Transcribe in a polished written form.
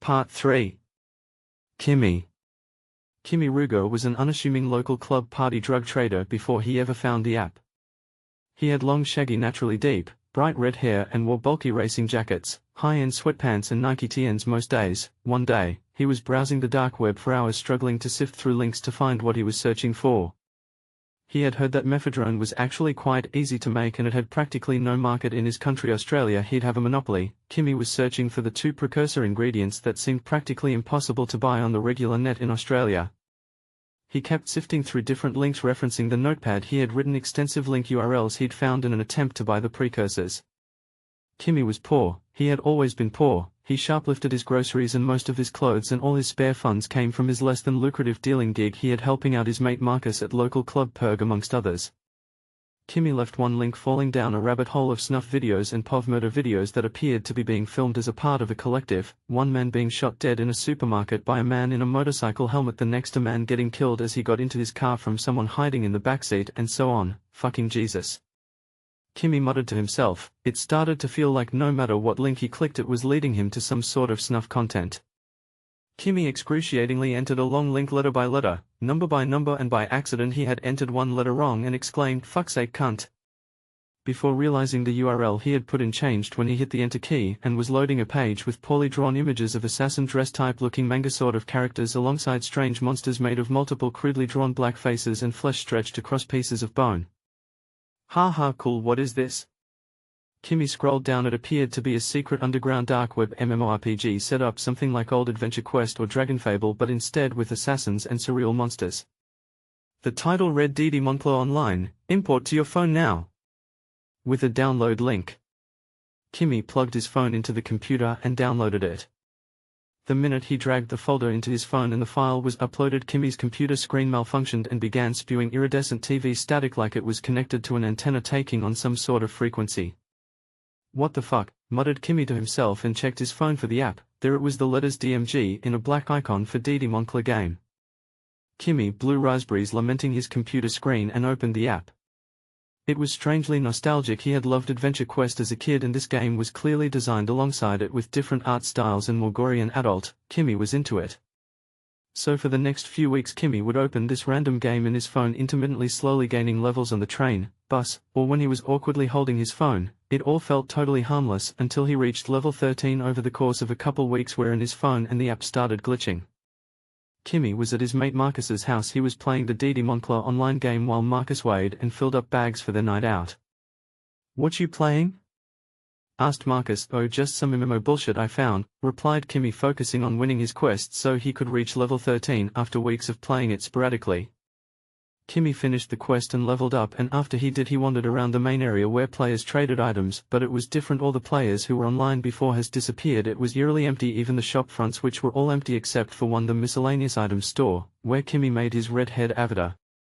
Part 3. Kimmy. Kimmy Ruger was an unassuming local club party drug trader before he ever found the app. He had long shaggy naturally deep, bright red hair and wore bulky racing jackets, high-end sweatpants and Nike TNs most days. One day, he was browsing the dark web for hours struggling to sift through links to find what he was searching for. He had heard that methadone was actually quite easy to make and it had practically no market in his country Australia. He'd have a monopoly. Kimmy was searching for the two precursor ingredients that seemed practically impossible to buy on the regular net in Australia. He kept sifting through different links referencing the notepad he had written extensive link URLs he'd found in an attempt to buy the precursors. Kimmy was poor. He had always been poor. He shoplifted his groceries and most of his clothes, and all his spare funds came from his less than lucrative dealing gig he had helping out his mate Marcus at local club Perg amongst others. Kimmy left one link falling down a rabbit hole of snuff videos and POV murder videos that appeared to be being filmed as a part of a collective, one man being shot dead in a supermarket by a man in a motorcycle helmet, the next a man getting killed as he got into his car from someone hiding in the backseat, and so on. Fucking Jesus. Kimmy muttered to himself. It started to feel like no matter what link he clicked it was leading him to some sort of snuff content. Kimmy excruciatingly entered a long link letter by letter, number by number, and by accident he had entered one letter wrong and exclaimed, "Fuck's sake, cunt." Before realizing the URL he had put in changed when he hit the enter key and was loading a page with poorly drawn images of assassin dress type looking manga sort of characters alongside strange monsters made of multiple crudely drawn black faces and flesh stretched across pieces of bone. Haha, cool, what is this? Kimmy scrolled down. It appeared to be a secret underground dark web MMORPG set up something like old Adventure Quest or Dragon Fable, but instead with assassins and surreal monsters. The title read DD Moncler Online, import to your phone now. With a download link. Kimmy plugged his phone into the computer and downloaded it. The minute he dragged the folder into his phone and the file was uploaded, Kimmy's computer screen malfunctioned and began spewing iridescent TV static like it was connected to an antenna taking on some sort of frequency. What the fuck, muttered Kimmy to himself and checked his phone for the app. There it was, the letters DMG in a black icon for DD Moncler game. Kimmy blew raspberries lamenting his computer screen and opened the app. It was strangely nostalgic. He had loved Adventure Quest as a kid and this game was clearly designed alongside it with different art styles and more gory and adult. Kimmy was into it. So for the next few weeks Kimmy would open this random game in his phone intermittently, slowly gaining levels on the train, bus, or when he was awkwardly holding his phone. It all felt totally harmless until he reached level 13 over the course of a couple weeks wherein his phone and the app started glitching. Kimmy was at his mate Marcus's house. He was playing the DD Moncler Online game while Marcus weighed and filled up bags for their night out. "What you playing?" asked Marcus. "Oh, just some MMO bullshit I found," replied Kimmy, focusing on winning his quest so he could reach level 13 after weeks of playing it sporadically. Kimmy finished the quest and leveled up, and after he did he wandered around the main area where players traded items, but it was different. All the players who were online before has disappeared. It was eerily empty, even the shop fronts, which were all empty except for one, the miscellaneous items store, where Kimmy made his red-haired avatar.